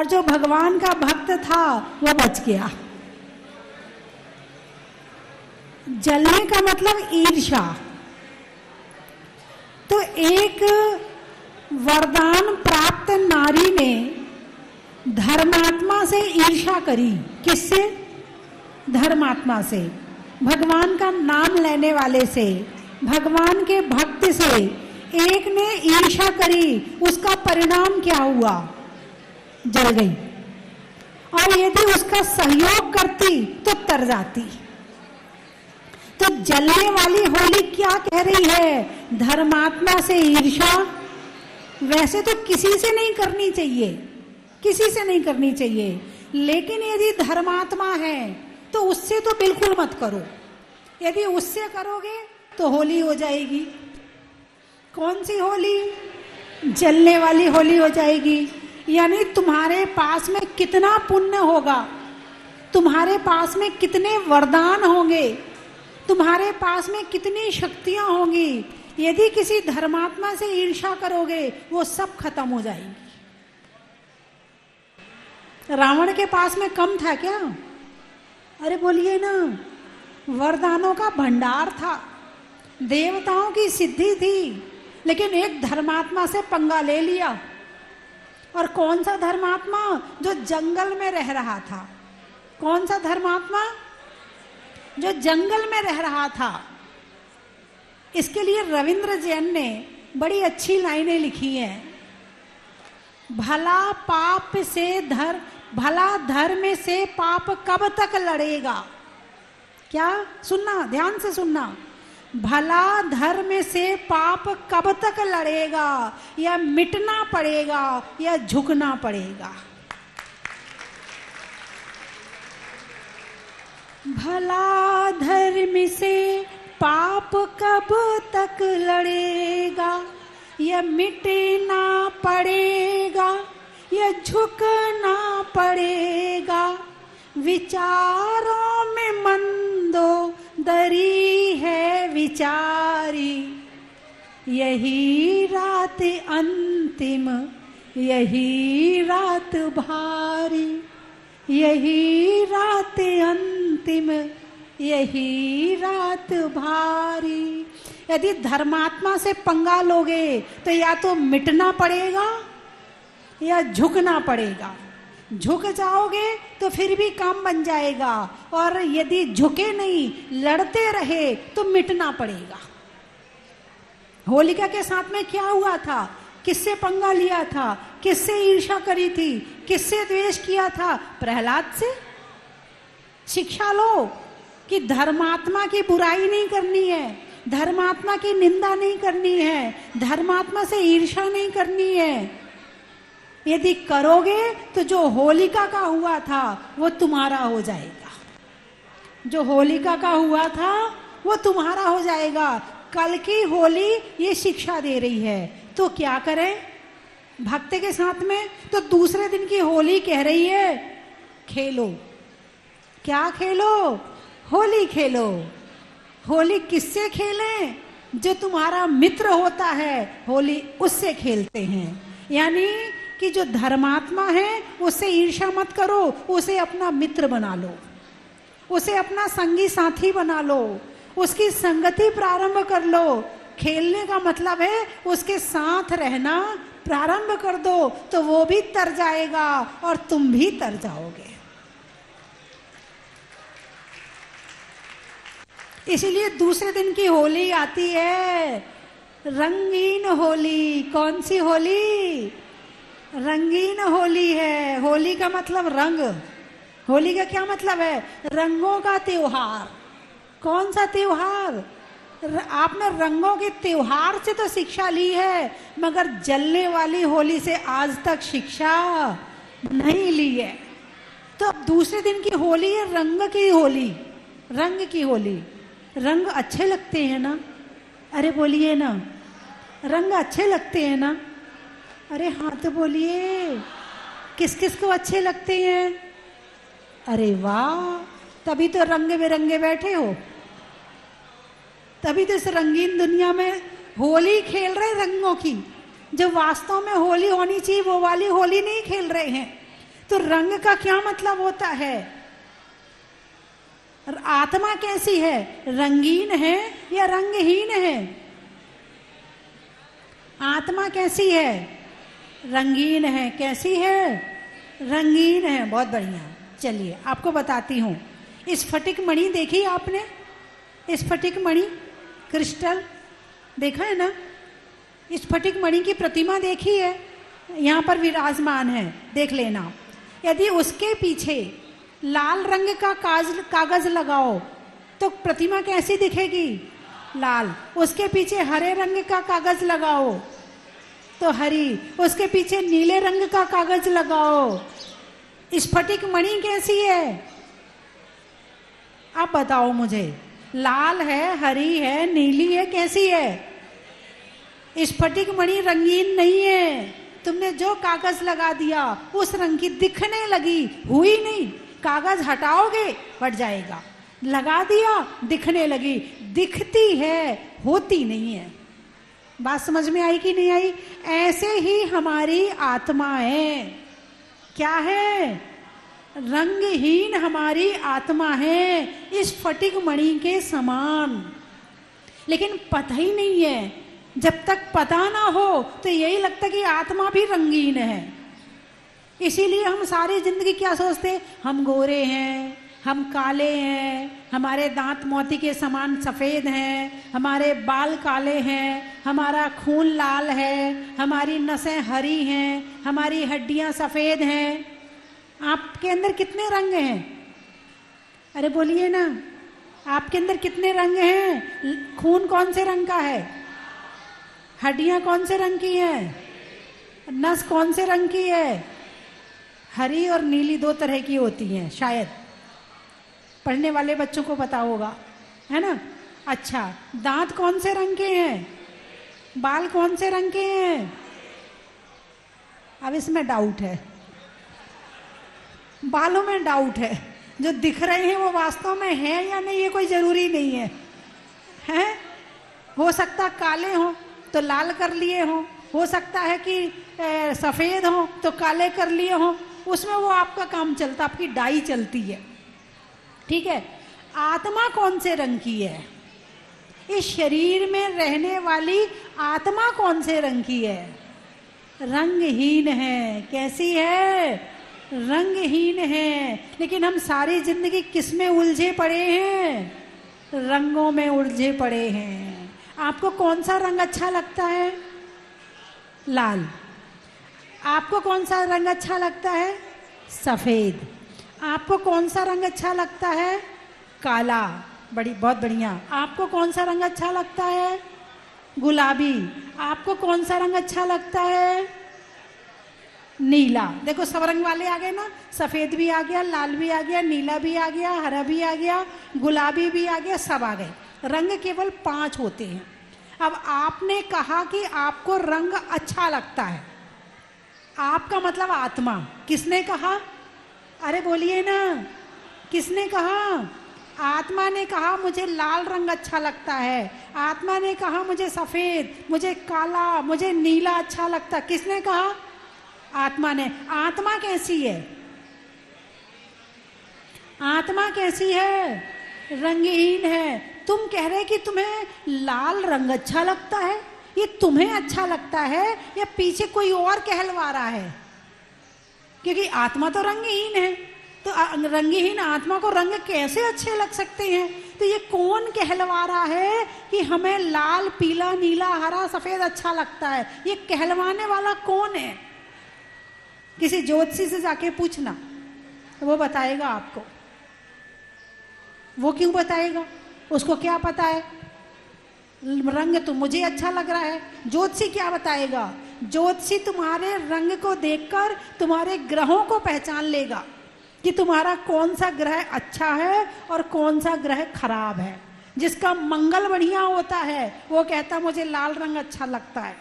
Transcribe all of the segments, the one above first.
जो भगवान का भक्त था वो बच गया। जलने का मतलब ईर्ष्या। तो एक वरदान प्राप्त नारी ने धर्मात्मा से ईर्ष्या करी। किससे? धर्मात्मा से, भगवान का नाम लेने वाले से, भगवान के भक्त से एक ने ईर्ष्या करी। उसका परिणाम क्या हुआ? जल गई। और यदि उसका सहयोग करती तो तर जाती। तो जलने वाली होली क्या कह रही है? धर्मात्मा से ईर्ष्या वैसे तो किसी से नहीं करनी चाहिए, किसी से नहीं करनी चाहिए, लेकिन यदि धर्मात्मा है तो उससे तो बिल्कुल मत करो। यदि उससे करोगे तो होली हो जाएगी। कौन सी होली? जलने वाली होली हो जाएगी। यानी तुम्हारे पास में कितना पुण्य होगा, तुम्हारे पास में कितने वरदान होंगे, तुम्हारे पास में कितनी शक्तियां होंगी, यदि किसी धर्मात्मा से ईर्ष्या करोगे वो सब खत्म हो जाएगी। रावण के पास में कम था क्या? अरे बोलिए ना, वरदानों का भंडार था, देवताओं की सिद्धि थी, लेकिन एक धर्मात्मा से पंगा ले लिया। और कौन सा धर्मात्मा? जो जंगल में रह रहा था। कौन सा धर्मात्मा? जो जंगल में रह रहा था। इसके लिए रविंद्र जैन ने बड़ी अच्छी लाइनें लिखी हैं। भला पाप से भला धर्म से पाप कब तक लड़ेगा? क्या? सुनना, ध्यान से सुनना। भला धर्म से पाप कब तक लड़ेगा? या मिटना पड़ेगा या झुकना पड़ेगा? भला धर्म से पाप कब तक लड़ेगा? या मिटना पड़ेगा या झुकना पड़ेगा? विचारों में मंदो दरी है विचारी, यही रात अंतिम, यही रात भारी, यही रात अंतिम, यही रात भारी। यदि धर्मात्मा से पंगा लोगे तो या तो मिटना पड़ेगा या झुकना पड़ेगा। झुक जाओगे तो फिर भी काम बन जाएगा, और यदि झुके नहीं, लड़ते रहे तो मिटना पड़ेगा। होलिका के साथ में क्या हुआ था? किससे पंगा लिया था? किससे ईर्ष्या करी थी? किससे द्वेष किया था? प्रहलाद से। शिक्षा लो कि धर्मात्मा की बुराई नहीं करनी है, धर्मात्मा की निंदा नहीं करनी है, धर्मात्मा से ईर्ष्या नहीं करनी है। यदि करोगे तो जो होलिका का हुआ था वो तुम्हारा हो जाएगा। जो होलिका का हुआ था वो तुम्हारा हो जाएगा। कल की होली ये शिक्षा दे रही है। तो क्या करें भक्त के साथ में? तो दूसरे दिन की होली कह रही है खेलो। क्या खेलो? होली खेलो। होली किससे खेलें? जो तुम्हारा मित्र होता है होली उससे खेलते हैं। यानी कि जो धर्मात्मा है उससे ईर्ष्या मत करो, उसे अपना मित्र बना लो, उसे अपना संगी साथी बना लो, उसकी संगति प्रारंभ कर लो। खेलने का मतलब है उसके साथ रहना प्रारंभ कर दो, तो वो भी तर जाएगा और तुम भी तर जाओगे। इसीलिए दूसरे दिन की होली आती है रंगीन होली। कौन सी होली? रंगीन होली है। होली का मतलब रंग। होली का क्या मतलब है? रंगों का त्योहार। कौन सा त्योहार? आपने रंगों के त्योहार से तो शिक्षा ली है, मगर जलने वाली होली से आज तक शिक्षा नहीं ली है। तो अब दूसरे दिन की होली है रंग की होली। रंग की होली। रंग अच्छे लगते हैं ना? अरे बोलिए ना, रंग अच्छे लगते हैं ना? अरे हाँ तो बोलिए, किस किस को अच्छे लगते हैं? अरे वाह, तभी तो रंग बिरंगे बैठे हो, तभी तो इस रंगीन दुनिया में होली खेल रहे रंगों की। जो वास्तव में होली होनी चाहिए वो वाली होली नहीं खेल रहे हैं। तो रंग का क्या मतलब होता है? आत्मा कैसी है? रंगीन है या रंगहीन है? आत्मा कैसी है? रंगीन है। कैसी है? रंगीन है। बहुत बढ़िया। चलिए आपको बताती हूं। इस स्फटिक मणि देखी आपने? इस स्फटिक मणि, क्रिस्टल देखा है ना? इस स्फटिक मणि की प्रतिमा देखी है? यहाँ पर विराजमान है, देख लेना। यदि उसके पीछे लाल रंग का कागज लगाओ तो प्रतिमा कैसी दिखेगी? लाल। उसके पीछे हरे रंग का कागज लगाओ तो हरी। उसके पीछे नीले रंग का कागज लगाओ, स्फटिक मणि कैसी है? आप बताओ मुझे। लाल है, हरी है, नीली है, कैसी है? स्फटिक मणि रंगीन नहीं है। तुमने जो कागज लगा दिया उस रंग की दिखने लगी, हुई नहीं। कागज हटाओगे फट जाएगा, लगा दिया दिखने लगी, दिखती है, होती नहीं है। बात समझ में आई कि नहीं आई? ऐसे ही हमारी आत्मा है। क्या है? रंगहीन हमारी आत्मा है, इस स्फटिक मणि के समान। लेकिन पता ही नहीं है। जब तक पता ना हो तो यही लगता कि आत्मा भी रंगीन है। इसीलिए हम सारी जिंदगी क्या सोचते? हम गोरे हैं, हम काले हैं, हमारे दांत मोती के समान सफ़ेद हैं, हमारे बाल काले हैं, हमारा खून लाल है, हमारी नसें हरी हैं, हमारी हड्डियां सफ़ेद हैं। आपके अंदर कितने रंग हैं? अरे बोलिए ना, आपके अंदर कितने रंग हैं? खून कौन से रंग का है? हड्डियां कौन से रंग की हैं? नस कौन से रंग की है? हरी और नीली दो तरह की होती हैं, शायद पढ़ने वाले बच्चों को पता होगा, है ना? अच्छा, दांत कौन से रंग के हैं? बाल कौन से रंग के हैं? अब इसमें डाउट है, बालों में डाउट है। जो दिख रहे हैं वो वास्तव में है या नहीं, ये कोई जरूरी नहीं है। हैं? हो सकता काले हो तो लाल कर लिए हो सकता है कि सफेद हो तो काले कर लिए हो। उसमें वो आपका काम चलता, आपकी डाई चलती है। ठीक है? आत्मा कौन से रंग की है? इस शरीर में रहने वाली आत्मा कौन से रंग की है? रंगहीन है। कैसी है? रंगहीन है। लेकिन हम सारी जिंदगी किस में उलझे पड़े हैं? रंगों में उलझे पड़े हैं। आपको कौन सा रंग अच्छा लगता है? लाल। आपको कौन सा रंग अच्छा लगता है? सफेद। आपको कौन सा रंग अच्छा लगता है? काला। बहुत बढ़िया। आपको कौन सा रंग अच्छा लगता है? गुलाबी। आपको कौन सा रंग अच्छा लगता है? नीला। देखो सब रंग वाले आ गए ना, सफेद भी आ गया, लाल भी आ गया, नीला भी आ गया, हरा भी आ गया, गुलाबी भी आ गया, सब आ गए। रंग केवल 5 होते हैं। अब आपने कहा कि आपको रंग अच्छा लगता है, आपका मतलब आत्मा। किसने कहा? अरे बोलिए ना, किसने कहा? आत्मा ने कहा मुझे लाल रंग अच्छा लगता है। आत्मा ने कहा मुझे सफेद, मुझे काला, मुझे नीला अच्छा लगता। किसने कहा? आत्मा ने। आत्मा कैसी है? आत्मा कैसी है? रंगहीन है। तुम कह रहे कि तुम्हें लाल रंग अच्छा लगता है, ये तुम्हें अच्छा लगता है या पीछे कोई और कहलवा रहा है? क्योंकि आत्मा तो रंगहीन है, तो रंगहीन आत्मा को रंग कैसे अच्छे लग सकते हैं? तो ये कौन कहलवा रहा है कि हमें लाल, पीला, नीला, हरा, सफेद अच्छा लगता है? ये कहलवाने वाला कौन है? किसी ज्योतिषी से जाके पूछना, वो बताएगा आपको। वो क्यों बताएगा? उसको क्या पता है? रंग तो मुझे अच्छा लग रहा है, ज्योतिषी क्या बताएगा? ज्योतिषी तुम्हारे रंग को देखकर तुम्हारे ग्रहों को पहचान लेगा कि तुम्हारा कौन सा ग्रह अच्छा है और कौन सा ग्रह खराब है। जिसका मंगल बढ़िया होता है वो कहता मुझे लाल रंग अच्छा लगता है।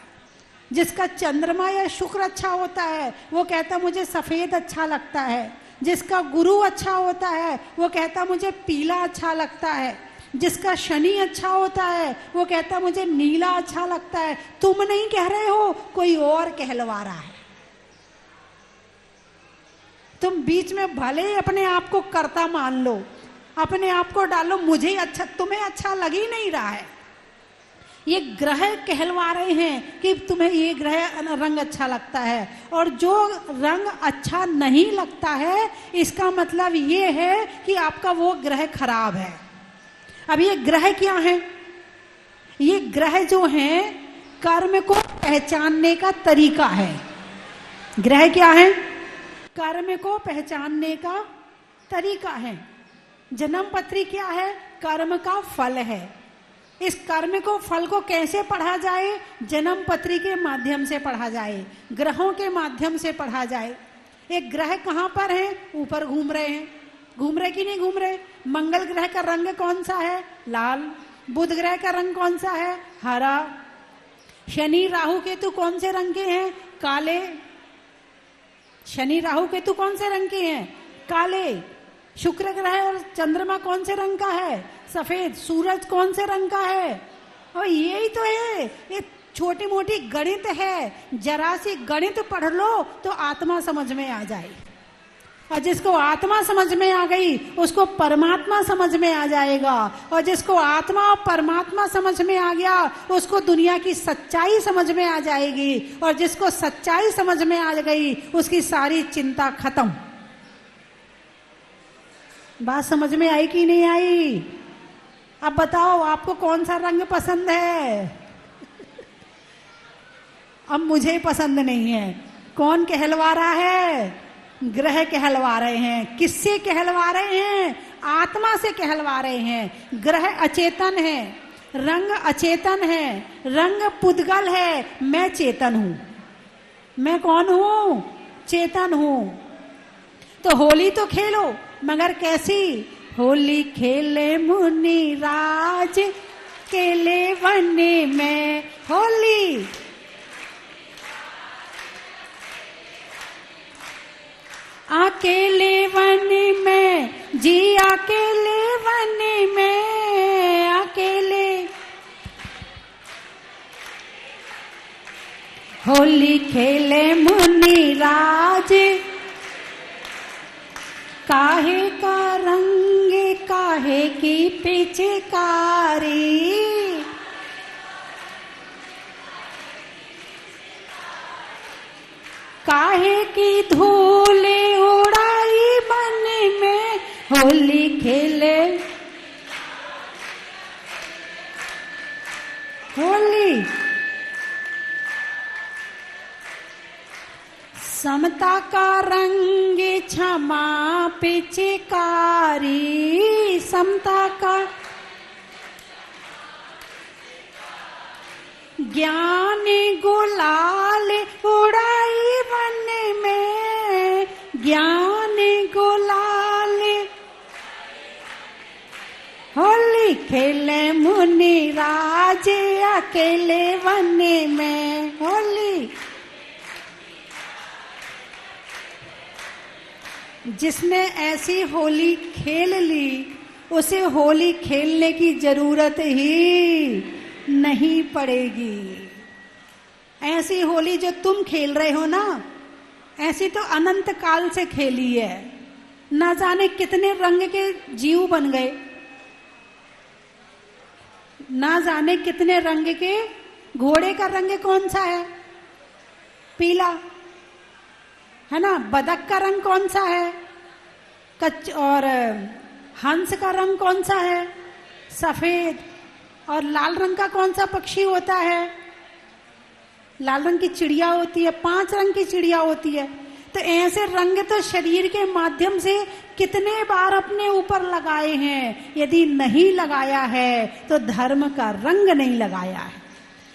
जिसका चंद्रमा या शुक्र अच्छा होता है वो कहता मुझे सफेद अच्छा लगता है। जिसका गुरु अच्छा होता है वो कहता मुझे पीला अच्छा लगता है। जिसका शनि अच्छा होता है वो कहता मुझे नीला अच्छा लगता है। तुम नहीं कह रहे हो, कोई और कहलवा रहा है। तुम बीच में भले ही अपने आप को कर्ता मान लो, अपने आप को डालो, मुझे अच्छा, तुम्हें अच्छा लग ही नहीं रहा है। ये ग्रह कहलवा रहे हैं कि तुम्हें ये ग्रह रंग अच्छा लगता है, और जो रंग अच्छा नहीं लगता है इसका मतलब ये है कि आपका वो ग्रह खराब है। अब ये ग्रह क्या है? ये ग्रह जो हैं कर्म को पहचानने का तरीका है। ग्रह क्या है? कर्म को पहचानने का तरीका है। जन्म पत्री क्या है? कर्म का फल है। इस कर्म को, फल को कैसे पढ़ा जाए? जन्म पत्री के माध्यम से पढ़ा जाए, ग्रहों के माध्यम से पढ़ा जाए। एक ग्रह कहाँ पर है? ऊपर घूम रहे हैं। घूम रहे कि नहीं घूम रहे? मंगल ग्रह का रंग कौन सा है? लाल। बुध ग्रह का रंग कौन सा है? हरा। शनि राहु केतु कौन से रंग के हैं? काले। शनि राहु केतु कौन से रंग के हैं? काले। शुक्र ग्रह और चंद्रमा कौन से रंग का है? सफेद। सूरज कौन से रंग का है? और यही तो है, ये छोटी मोटी गणित है। जरा सी गणित पढ़ लो तो आत्मा समझ में आ जाए, और जिसको आत्मा समझ में आ गई उसको परमात्मा समझ में आ जाएगा, और जिसको आत्मा और परमात्मा समझ में आ गया उसको दुनिया की सच्चाई समझ में आ जाएगी, और जिसको सच्चाई समझ में आ गई उसकी सारी चिंता खत्म। बात समझ में आई कि नहीं आई? अब बताओ आपको कौन सा रंग पसंद है? अब मुझे पसंद नहीं है। कौन कहलवा रहा है? ग्रह कहलवा रहे हैं। किससे कहलवा रहे हैं? आत्मा से कहलवा रहे हैं। ग्रह अचेतन है, रंग अचेतन है, रंग पुद्गल है। मैं चेतन हूं। मैं कौन हूं? चेतन हूं। तो होली तो खेलो, मगर कैसी? होली खेले मुनि राज केले वन में। होली अकेले वन में जी, अकेले वन में, अकेले। होली खेले मुनि राज, काहे का रंग काहे की पिचकारी, काहे की धूल उड़ाई मन में। होली खेले होली समता का रंग क्षमा पिचकारी, समता का ज्ञान गुलाल उड़ाई वन में, ज्ञान गुलाल। होली खेले मुनि राज अकेले वन में। होली जिसने ऐसी होली खेल ली उसे होली खेलने की जरूरत ही नहीं पड़ेगी। ऐसी होली जो तुम खेल रहे हो ना, ऐसी तो अनंत काल से खेली है। ना जाने कितने रंग के जीव बन गए, ना जाने कितने रंग के। घोड़े का रंग कौन सा है? पीला है ना। बदक का रंग कौन सा है? और हंस का रंग कौन सा है? सफेद। और लाल रंग का कौन सा पक्षी होता है? लाल रंग की चिड़िया होती है। 5 रंग की चिड़िया होती है। तो ऐसे रंग तो शरीर के माध्यम से कितने बार अपने ऊपर लगाए हैं। यदि नहीं लगाया है तो धर्म का रंग नहीं लगाया है,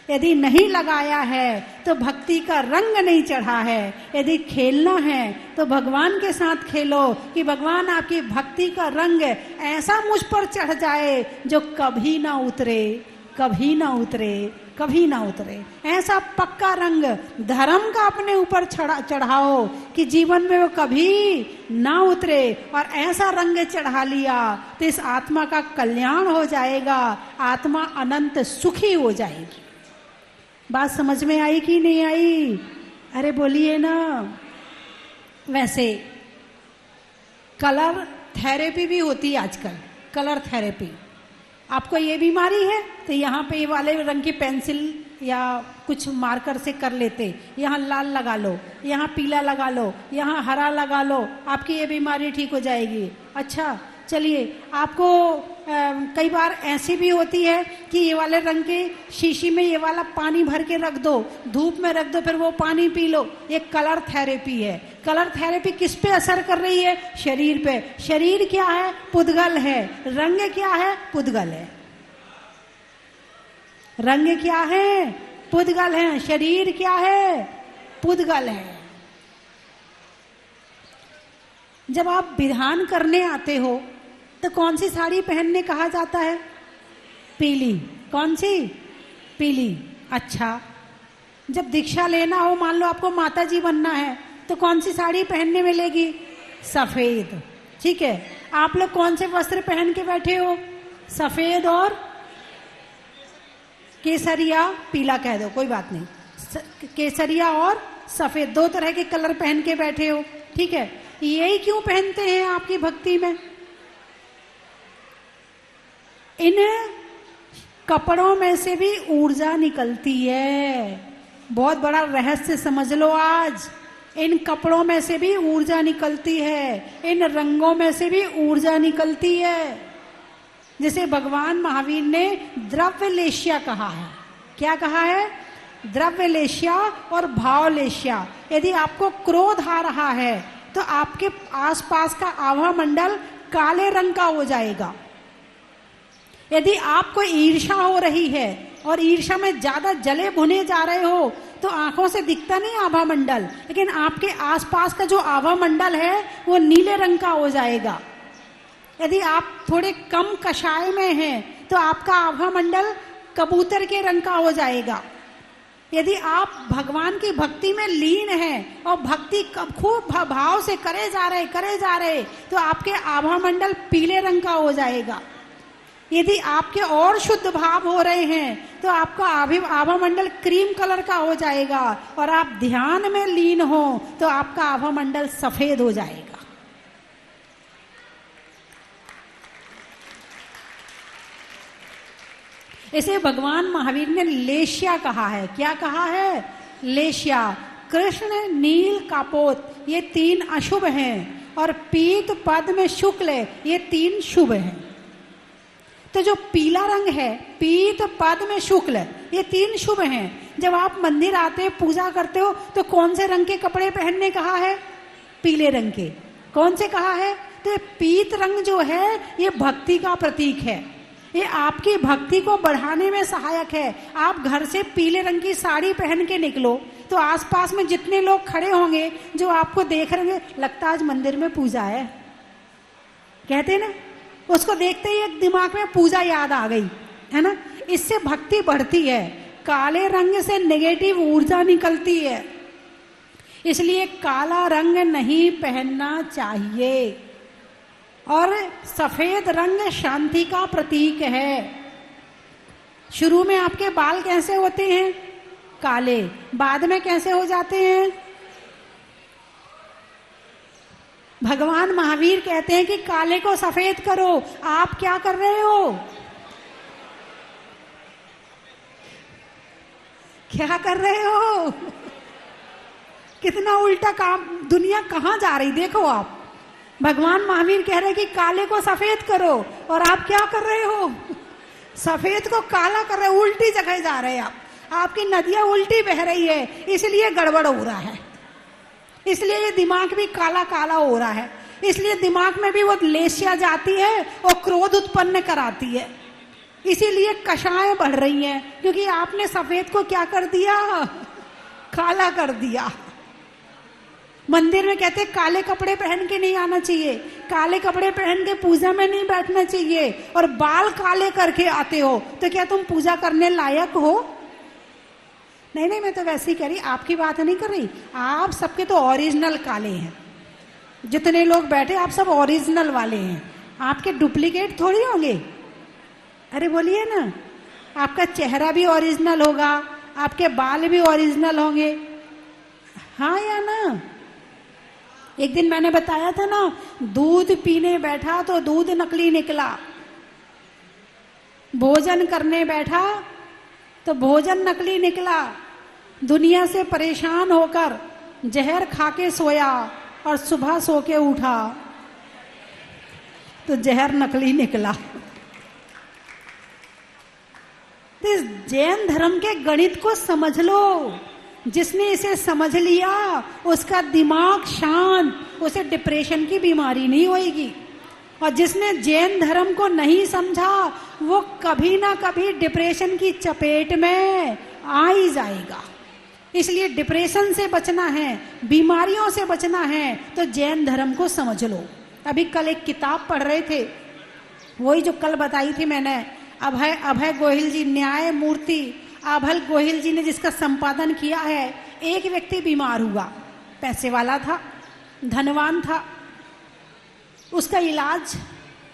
यदि नहीं लगाया है तो भक्ति का रंग नहीं चढ़ा है। यदि खेलना है तो भगवान के साथ खेलो कि भगवान आपकी भक्ति का रंग ऐसा मुझ पर चढ़ जाए जो कभी ना उतरे, कभी ना उतरे, कभी ना उतरे। ऐसा पक्का रंग धर्म का अपने ऊपर चढ़ाओ कि जीवन में वो कभी ना उतरे। और ऐसा रंग चढ़ा लिया तो इस आत्मा का कल्याण हो जाएगा, आत्मा अनंत सुखी हो जाएगी। बात समझ में आई कि नहीं आई? अरे बोलिए ना। वैसे कलर थेरेपी भी होती है आजकल, कलर थेरेपी। आपको ये बीमारी है तो यहाँ पे ये वाले रंग की पेंसिल या कुछ मार्कर से कर लेते, यहाँ लाल लगा लो, यहाँ पीला लगा लो, यहाँ हरा लगा लो, आपकी ये बीमारी ठीक हो जाएगी। अच्छा चलिए, आपको कई बार ऐसी भी होती है कि ये वाले रंग के शीशी में ये वाला पानी भर के रख दो, धूप में रख दो, फिर वो पानी पी लो, ये कलर थेरेपी है। कलर थेरेपी किस पे असर कर रही है? शरीर पे। शरीर क्या है? पुद्गल है। रंग क्या है? पुद्गल है। रंग क्या है? पुद्गल है। शरीर क्या है? पुद्गल है। जब आप विधान करने आते हो तो कौन सी साड़ी पहनने कहा जाता है? पीली। कौन सी? पीली। अच्छा, जब दीक्षा लेना हो, मान लो आपको माता जी बनना है, तो कौन सी साड़ी पहनने मिलेगी? सफेद। ठीक है, आप लोग कौन से वस्त्र पहन के बैठे हो? सफेद और केसरिया, पीला कह दो कोई बात नहीं, केसरिया और सफेद, दो तरह के कलर पहन के बैठे हो। ठीक है, यही क्यों पहनते हैं आपकी भक्ति में? इन कपड़ों में से भी ऊर्जा निकलती है। बहुत बड़ा रहस्य समझ लो आज। इन कपड़ों में से भी ऊर्जा निकलती है, इन रंगों में से भी ऊर्जा निकलती है। जैसे भगवान महावीर ने द्रव्यलेश्या कहा है। क्या कहा है? द्रव्यलेश्या और भावलेश्या। यदि आपको क्रोध आ रहा है तो आपके आसपास का आभा मंडल काले रंग का हो जाएगा। यदि आपको ईर्ष्या हो रही है और ईर्ष्या में ज्यादा जले भुने जा रहे हो तो आंखों से दिखता नहीं आभा मंडल, लेकिन आपके आसपास का जो आभा मंडल है वो नीले रंग का हो जाएगा। यदि आप थोड़े कम कषाय में हैं तो आपका आभा मंडल कबूतर के रंग का हो जाएगा। यदि आप भगवान की भक्ति में लीन हैं और भक्ति खूब भाव से करे जा रहे तो आपके आभा मंडल पीले रंग का हो जाएगा। यदि आपके और शुद्ध भाव हो रहे हैं तो आपका आभा मंडल क्रीम कलर का हो जाएगा, और आप ध्यान में लीन हो तो आपका आभा मंडल सफेद हो जाएगा। इसे भगवान महावीर ने लेश्या कहा है। क्या कहा है? लेश्या। कृष्ण, नील, कापोत, ये तीन अशुभ हैं, और पीत, पद्म में शुक्ल, ये तीन शुभ हैं। तो जो पीला रंग है, पीत, पद्म में शुक्ल, ये तीन शुभ हैं। जब आप मंदिर आते हो, पूजा करते हो, तो कौन से रंग के कपड़े पहनने कहा है? पीले रंग के। कौन से कहा है? तो पीत रंग जो है ये भक्ति का प्रतीक है, ये आपकी भक्ति को बढ़ाने में सहायक है। आप घर से पीले रंग की साड़ी पहन के निकलो तो आसपास में जितने लोग खड़े होंगे जो आपको देख रहे होंगे, लगता आज मंदिर में पूजा है, कहते ना, उसको देखते ही एक दिमाग में पूजा याद आ गई, है ना। इससे भक्ति बढ़ती है। काले रंग से नेगेटिव ऊर्जा निकलती है, इसलिए काला रंग नहीं पहनना चाहिए। और सफेद रंग शांति का प्रतीक है। शुरू में आपके बाल कैसे होते हैं? काले। बाद में कैसे हो जाते हैं? भगवान महावीर कहते हैं कि काले को सफेद करो। आप क्या कर रहे हो? क्या कर रहे हो? कितना उल्टा काम, दुनिया कहाँ जा रही देखो आप। भगवान महावीर कह रहे हैं कि काले को सफेद करो, और आप क्या कर रहे हो? सफेद को काला कर रहे हो, उल्टी जगह जा रहे हैं आप। आपकी नदियां उल्टी बह रही है, इसलिए गड़बड़ हो रहा है, इसलिए ये दिमाग भी काला काला हो रहा है, इसलिए दिमाग में भी वो लेस्या जाती है और क्रोध उत्पन्न कराती है, इसीलिए कषाएं बढ़ रही हैं, क्योंकि आपने सफेद को क्या कर दिया? काला कर दिया। मंदिर में कहते काले कपड़े पहन के नहीं आना चाहिए, काले कपड़े पहन के पूजा में नहीं बैठना चाहिए, और बाल काले करके आते हो तो क्या तुम पूजा करने लायक हो? नहीं नहीं, मैं तो वैसे ही कह रही, आपकी बात नहीं कर रही। आप सबके तो ओरिजिनल काले हैं, जितने लोग बैठे आप सब ओरिजिनल वाले हैं, आपके डुप्लीकेट थोड़ी होंगे। अरे बोलिए ना, आपका चेहरा भी ओरिजिनल होगा, आपके बाल भी ओरिजिनल होंगे, हाँ या ना? एक दिन मैंने बताया था ना, दूध पीने बैठा तो दूध नकली निकला, भोजन करने बैठा तो भोजन नकली निकला, दुनिया से परेशान होकर जहर खा के सोया और सुबह सो के उठा तो जहर नकली निकला। तो इस जैन धर्म के गणित को समझ लो। जिसने इसे समझ लिया उसका दिमाग शांत, उसे डिप्रेशन की बीमारी नहीं होगी। और जिसने जैन धर्म को नहीं समझा वो कभी ना कभी डिप्रेशन की चपेट में आ ही जाएगा। इसलिए डिप्रेशन से बचना है, बीमारियों से बचना है तो जैन धर्म को समझ लो। अभी कल एक किताब पढ़ रहे थे, वही जो कल बताई थी मैंने, अभय गोहिल जी, न्याय मूर्ति अभय गोहिल जी ने जिसका संपादन किया है। एक व्यक्ति बीमार हुआ, पैसे वाला था, धनवान था, उसका इलाज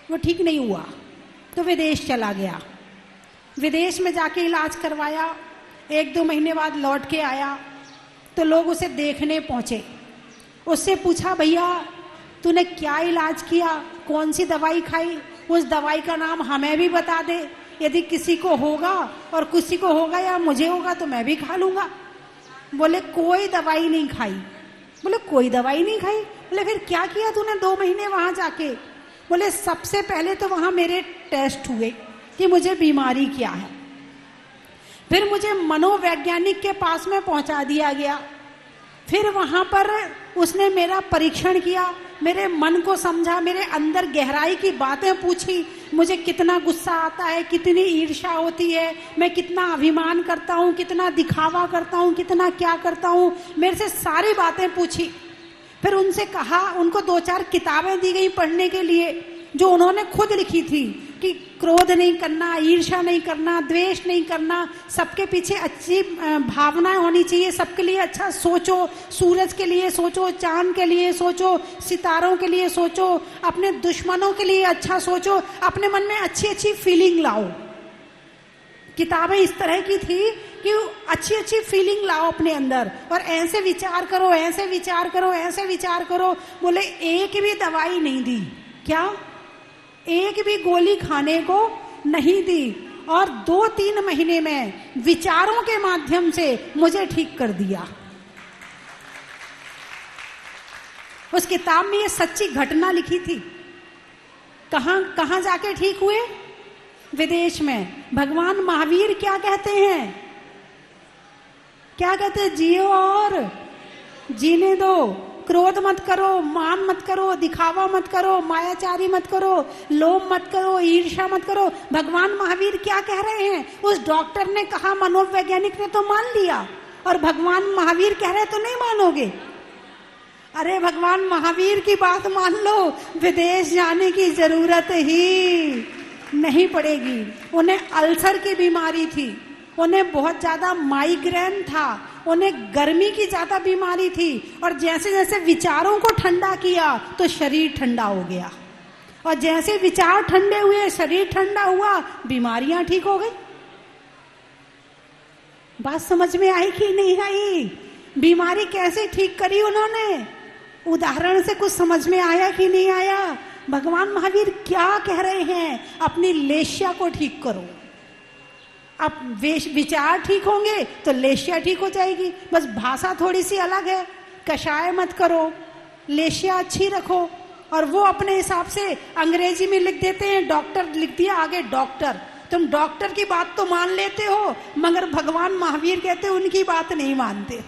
वो ठीक नहीं हुआ तो विदेश चला गया। विदेश में जाके इलाज करवाया, 1-2 महीने बाद लौट के आया तो लोग उसे देखने पहुंचे। उससे पूछा, भैया तूने क्या इलाज किया, कौन सी दवाई खाई, उस दवाई का नाम हमें भी बता दे, यदि किसी को होगा और किसी को होगा या मुझे होगा तो मैं भी खा लूंगा। बोले कोई दवाई नहीं खाई। बोले कोई दवाई नहीं खाई? बोले फिर क्या किया तूने 2 महीने वहां जाके? बोले सबसे पहले तो वहां मेरे टेस्ट हुए कि मुझे बीमारी क्या है, फिर मुझे मनोवैज्ञानिक के पास में पहुंचा दिया गया, फिर वहां पर उसने मेरा परीक्षण किया, मेरे मन को समझा, मेरे अंदर गहराई की बातें पूछी, मुझे कितना गुस्सा आता है, कितनी ईर्ष्या होती है, मैं कितना अभिमान करता हूँ, कितना दिखावा करता हूँ, कितना क्या करता हूँ, मेरे से सारी बातें पूछी। फिर उनसे कहा, उनको 2-4 किताबें दी गई पढ़ने के लिए जो उन्होंने खुद लिखी थी कि क्रोध नहीं करना, ईर्ष्या नहीं करना, द्वेष नहीं करना, सबके पीछे अच्छी भावनाएं होनी चाहिए, सबके लिए अच्छा सोचो, सूरज के लिए सोचो, चांद के लिए सोचो, सितारों के लिए सोचो, अपने दुश्मनों के लिए अच्छा सोचो, अपने मन में अच्छी अच्छी फीलिंग लाओ। किताबें इस तरह की थी कि अच्छी अच्छी फीलिंग लाओ अपने अंदर और ऐसे विचार करो, ऐसे विचार करो, ऐसे विचार करो। बोले एक भी दवाई नहीं दी, क्या एक भी गोली खाने को नहीं दी, और 2-3 महीने में विचारों के माध्यम से मुझे ठीक कर दिया। उस किताब में ये सच्ची घटना लिखी थी। कहां जाके ठीक हुए? विदेश में। भगवान महावीर क्या कहते हैं? क्या कहते हैं? जियो और जीने दो, क्रोध मत करो, मान मत करो, दिखावा मत करो, मायाचारी मत करो, लोभ मत करो, ईर्ष्या मत करो। भगवान महावीर क्या कह रहे हैं? उस डॉक्टर ने कहा, मनोवैज्ञानिक ने तो मान लिया, और भगवान महावीर कह रहे तो नहीं मानोगे? अरे भगवान महावीर की बात मान लो, विदेश जाने की जरूरत ही नहीं पड़ेगी। उन्हें अल्सर की बीमारी थी, उन्हें बहुत ज्यादा माइग्रेन था, उन्हें गर्मी की ज्यादा बीमारी थी, और जैसे जैसे विचारों को ठंडा किया तो शरीर ठंडा हो गया, और जैसे विचार ठंडे हुए, शरीर ठंडा हुआ, बीमारियां ठीक हो गई। बात समझ में आई कि नहीं आई? बीमारी कैसे ठीक करी उन्होंने? उदाहरण से कुछ समझ में आया कि नहीं आया? भगवान महावीर क्या कह रहे हैं? अपनी लेश्या को ठीक करो। अब विचार ठीक होंगे तो लेश्या ठीक हो जाएगी। बस भाषा थोड़ी सी अलग है। कषाय मत करो, लेश्या अच्छी रखो। और वो अपने हिसाब से अंग्रेजी में लिख देते हैं, डॉक्टर लिख दिया आगे डॉक्टर। तुम डॉक्टर की बात तो मान लेते हो, मगर भगवान महावीर कहते उनकी बात नहीं मानते।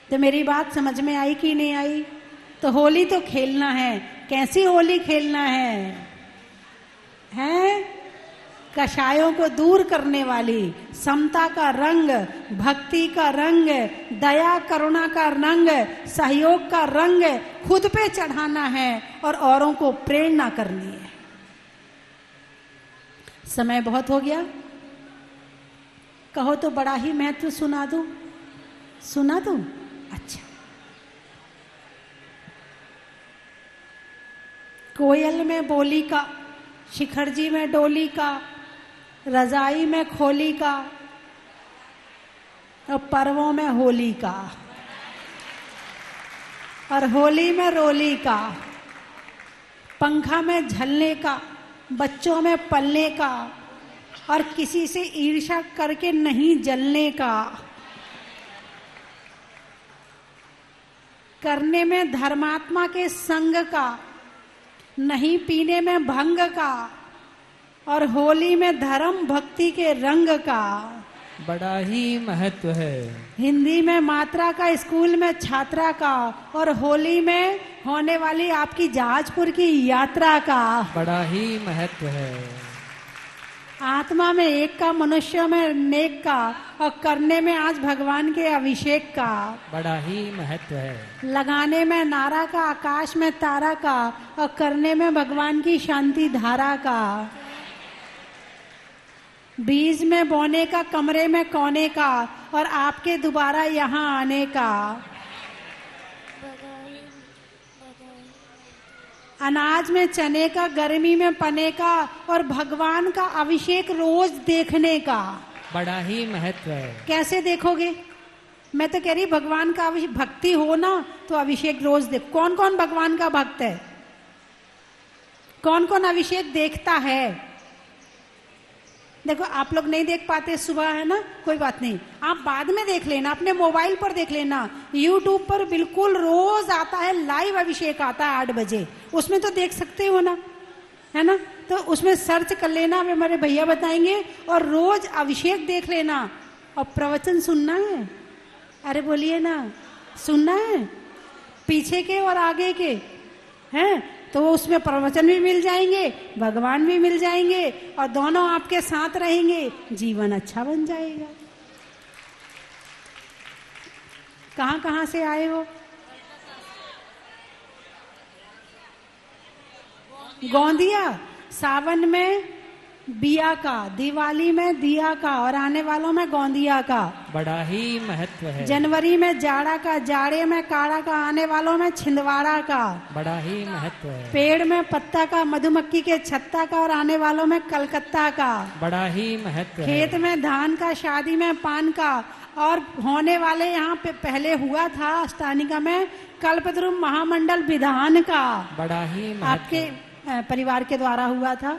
तो मेरी बात समझ में आई कि नहीं आई? तो होली तो खेलना है। कैसी होली खेलना है? कषायों को दूर करने वाली, समता का रंग, भक्ति का रंग, दया करुणा का रंग, सहयोग का रंग खुद पे चढ़ाना है और औरों को प्रेरणा करनी है। समय बहुत हो गया, कहो तो बड़ा ही महत्व सुना दूं? सुना दूं? अच्छा। कोयल में बोली का, शिखरजी में डोली का, रजाई में खोली का, और पर्वों में होली का। और होली में रोली का, पंखा में झलने का, बच्चों में पलने का, और किसी से ईर्ष्या करके नहीं जलने का, करने में धर्मात्मा के संग का, नहीं पीने में भंग का, और होली में धर्म भक्ति के रंग का। बड़ा ही महत्व है। हिंदी में मात्रा का, स्कूल में छात्रा का, और होली में होने वाली आपकी जहाजपुर की यात्रा का। बड़ा ही महत्व है। आत्मा में एक का, मनुष्य में नेक का, और करने में आज भगवान के अभिषेक का। बड़ा ही महत्व है। लगाने में नारा का, आकाश में तारा का, और करने में भगवान की शांति धारा का। बीज में बोने का, कमरे में कोने का, और आपके दोबारा यहाँ आने का। अनाज में चने का, गर्मी में पने का, और भगवान का अभिषेक रोज देखने का। बड़ा ही महत्व है। कैसे देखोगे? मैं तो कह रही भगवान का भक्ति हो ना तो अभिषेक रोज देख। कौन कौन भगवान का भक्त है? कौन कौन अभिषेक देखता है? देखो आप लोग नहीं देख पाते सुबह, है ना, कोई बात नहीं, आप बाद में देख लेना, अपने मोबाइल पर देख लेना। यूट्यूब पर बिल्कुल रोज आता है, लाइव अभिषेक आता है 8 बजे, उसमें तो देख सकते हो ना, है ना। तो उसमें सर्च कर लेना, हमारे भैया बताएंगे, और रोज अभिषेक देख लेना। और प्रवचन सुनना है, अरे बोलिए ना, सुनना है, पीछे के और आगे के, हैं, तो उसमें प्रवचन भी मिल जाएंगे, भगवान भी मिल जाएंगे, और दोनों आपके साथ रहेंगे, जीवन अच्छा बन जाएगा। कहां कहां से आए हो? गोंदिया। सावन में बिया का, दिवाली में दिया का, और आने वालों में गोंदिया का। बड़ा ही महत्व है। जनवरी में जाड़ा का, जाड़े में काड़ा का, आने वालों में छिंदवाड़ा का। बड़ा ही महत्व है। पेड़ में पत्ता का, मधुमक्खी के छत्ता का, और आने वालों में कलकत्ता का। बड़ा ही महत्व है। खेत में धान का, शादी में पान का, और होने वाले यहाँ पे पहले हुआ था अष्टानिका में कल्पद्रुम महामंडल विधान का। बड़ा ही महत्व। आपके परिवार के द्वारा हुआ था।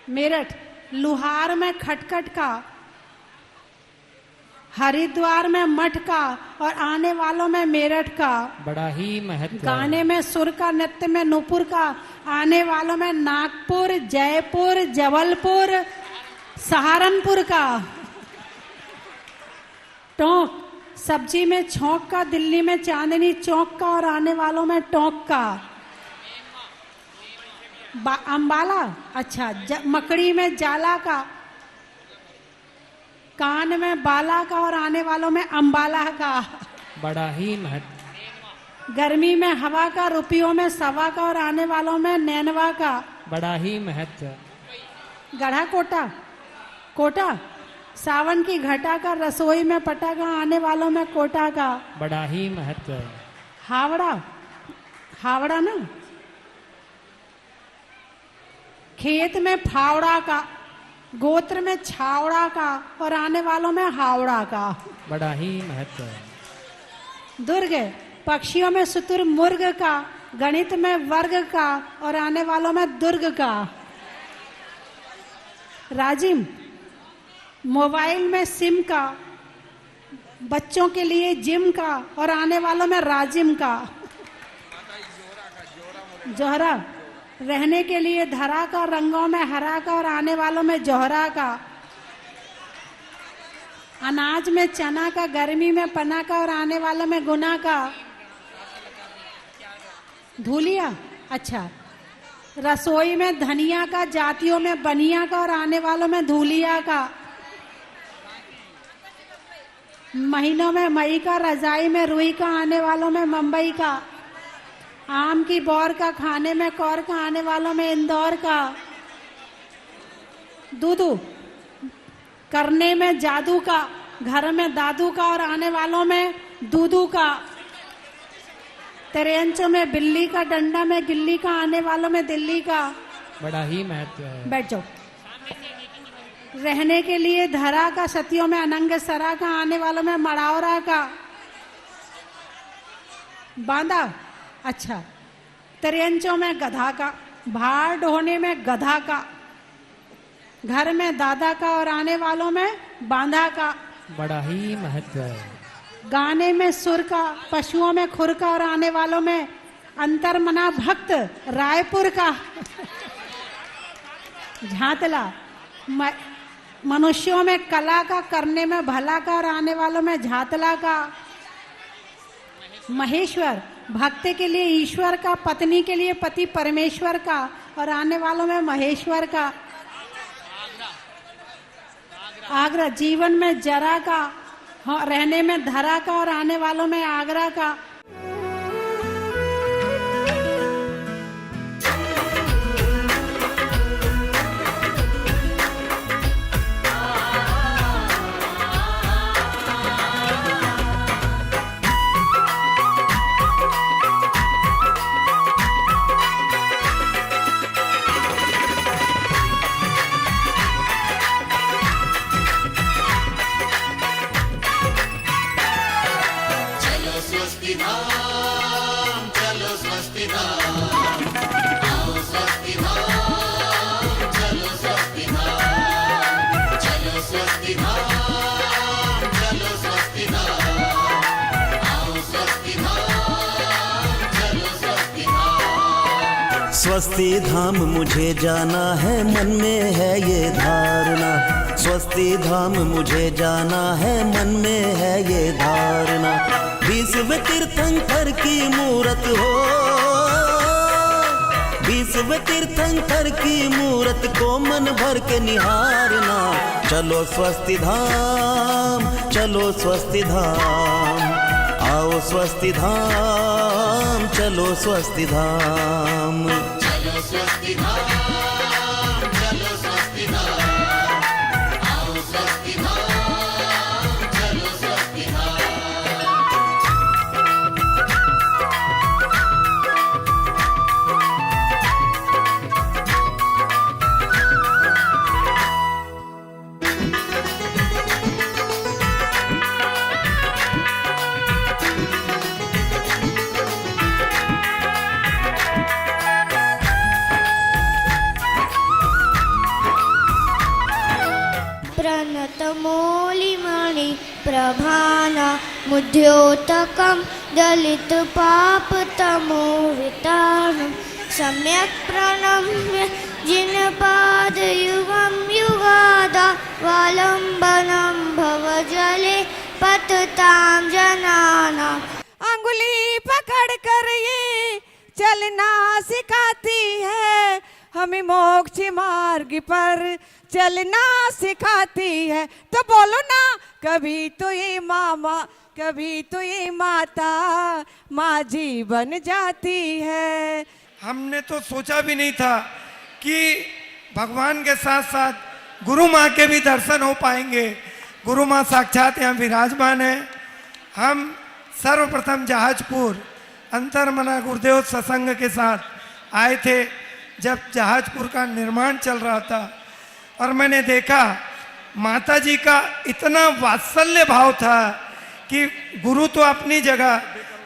मेरठ। लुहार में खटखट का, हरिद्वार में मठ का, और आने वालों में मेरठ का। बड़ा ही महत्व। गाने में सुर का, नृत्य में नूपुर का, आने वालों में नागपुर, जयपुर, जबलपुर, सहारनपुर का। टोंक। सब्जी में छौंक का, दिल्ली में चांदनी चौक का, और आने वालों में टोंक का। अंबाला। अच्छा। मकड़ी में जाला का, कान में बाला का, और आने वालों में अंबाला का। बड़ा ही महत्व। गर्मी में हवा का, रुपयों में सवा का, और आने वालों में नैनवा का। बड़ा ही महत्व। गढ़ा कोटा। कोटा। सावन की घटा का, रसोई में पटा का, आने वालों में कोटा का। बड़ा ही महत्व है। हावड़ा। हावड़ा ना, खेत में फावड़ा का, गोत्र में छावड़ा का, और आने वालों में हावड़ा का। बड़ा ही महत्व है। दुर्ग। पक्षियों में सुतुर मुर्ग का, गणित में वर्ग का, और आने वालों में दुर्ग का। राजिम। मोबाइल में सिम का, बच्चों के लिए जिम का, और आने वालों में राजिम का। जोहरा। रहने के लिए धरा का, रंगों में हरा का, और आने वालों में जोहरा का। अनाज में चना का, गर्मी में पना का, और आने वालों में गुना का। धूलिया। अच्छा। रसोई में धनिया का, जातियों में बनिया का, और आने वालों में धूलिया का। महीनों में मई का, रजाई में रुई का, आने वालों में मुंबई का। आम की बौर का, खाने में कौर का, आने वालों में इंदौर का। दूधू। करने में जादू का, घर में दादू का, और आने वालों में दूधू का। तेरेंचो में बिल्ली का, डंडा में गिल्ली का, आने वालों में दिल्ली का। बड़ा ही महत्व है। बैठ जाओ। रहने के लिए धरा का, सतियों में अनंग सरा का, आने वालों में मड़ावरा का। बांधा। अच्छा, त्रियंचों में गधा का, भार ढोने में गधा का, घर में दादा का और आने वालों में बांधा का, बड़ा ही महत्व है। गाने में सुर का, पशुओं में खुर का और आने वालों में अंतर्मना भक्त रायपुर का। झांतला, मनुष्यों में कला का, करने में भला का और आने वालों में झातला का। महेश्वर, भक्त के लिए ईश्वर का, पत्नी के लिए पति परमेश्वर का और आने वालों में महेश्वर का। आगरा, जीवन में जरा का, रहने में धरा का और आने वालों में आगरा का। स्वस्ति धाम मुझे जाना है, मन में है ये धारणा। स्वस्ति धाम मुझे जाना है, मन में है ये धारणा। विश्व तीर्थंकर की मूरत हो, विश्व तीर्थंकर की मूरत को मन भर के निहारना। चलो स्वस्ति धाम, चलो स्वस्ति धाम, आओ स्वस्ति धाम, चलो स्वस्ति धाम। चलो स्वस्ति धाम, चलो स्वस्ति धाम, आओ स्वस्ति धाम, चलो स्वस्ति धाम। प्रणतमौलिमणि प्रभाना मुद्योतकं दलितपापतमोवितानं सम्यक् प्रणम्य जिनपादयुगं युगादा वालम्बनं भवजले पततां जनानाम्। अंगुली पकड़ कर ये चलना सिखाती है, हमें मोक्ष मार्ग पर चलना सिखाती है। तो बोलो ना, कभी तो ये मामा, कभी तो ये माता, माँ जी बन जाती है। हमने तो सोचा भी नहीं था कि भगवान के साथ साथ गुरु माँ के भी दर्शन हो पाएंगे। गुरु माँ साक्षात यहाँ विराजमान है। हम सर्वप्रथम जहाजपुर अंतर्मना गुरुदेव सत्संग के साथ आए थे जब जहाजपुर का निर्माण चल रहा था, और मैंने देखा माता जी का इतना वात्सल्य भाव था कि गुरु तो अपनी जगह,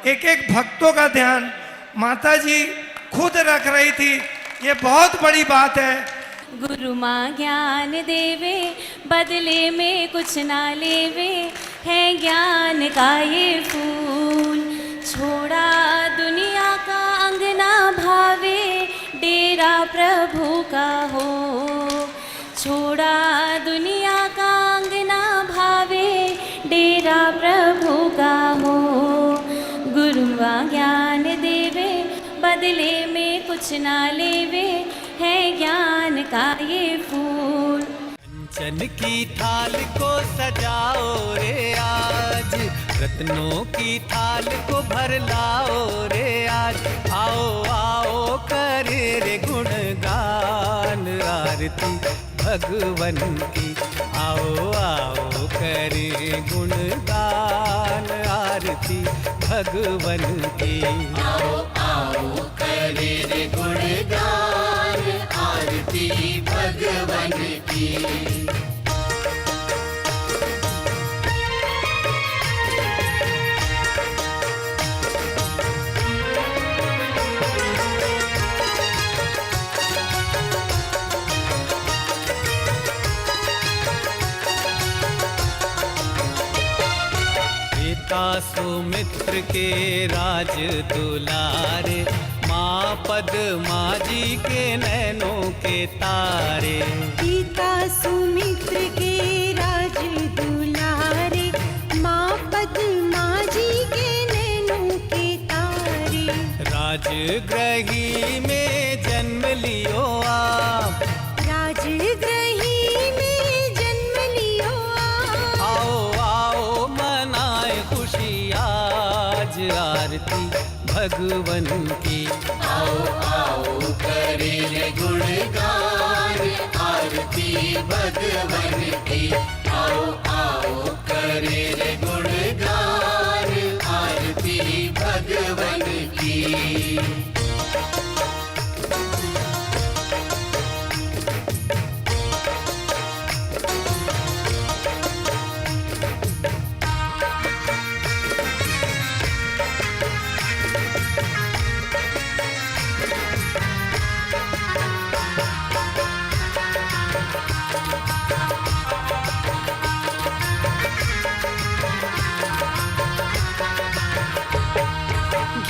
एक एक भक्तों का ध्यान माता जी खुद रख रही थी। ये बहुत बड़ी बात है। गुरु माँ ज्ञान देवे, बदले में कुछ ना लेवे, है ज्ञान का ये फूल। छोड़ा दुनिया का अंगना भावे, डेरा प्रभु का हो। छोड़ा दुनिया का अंगना भावे, डेरा प्रभु का हो। गुरु माँ ज्ञान देवे, बदले में कुछ ना लेवे, है ज्ञान का ये फूल। कंचन की थाल को सजाओ रे आज, रत्नों की थाल को भर लाओ रे आज। आओ आओ करे रे गुणगान आरती भगवन की। आओ आओ करे गुणगान आरती भगवन की। आओ आओ करे रे गुणगान आरती भगवन की। पिता सुमित्र के राज दुलारे, माँ पद्मा जी के नैनों के तारे। पिता सुमित्र के राज दुलारे, माँ पद्मा जी के नैनों के तारे। राजगृही में जन्म लियो आप, राजगृही में जन्म लियो आप। आओ आओ मनाए खुशी आज आरती भगवन की। आओ आओ करे रे गुणगान आरती भगवन की। आओ आओ करे रे गुणगान आरती भगवन की।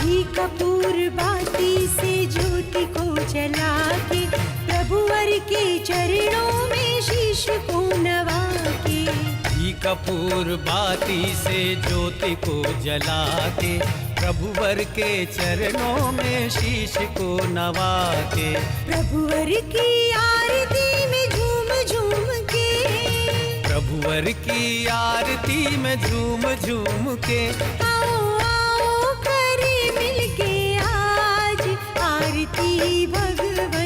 घी कपूर बाती से ज्योति को जला के, प्रभुवर के चरणों में शीश को नवा के। घी कपूर बाती से ज्योति को जला के, प्रभुवर के चरणों में शीश को नवा के। प्रभुवर की आरती में झूम झूम के, प्रभुवर की आरती में झूम झूम के। आओ आओ करे मिलके आज आरती भगवन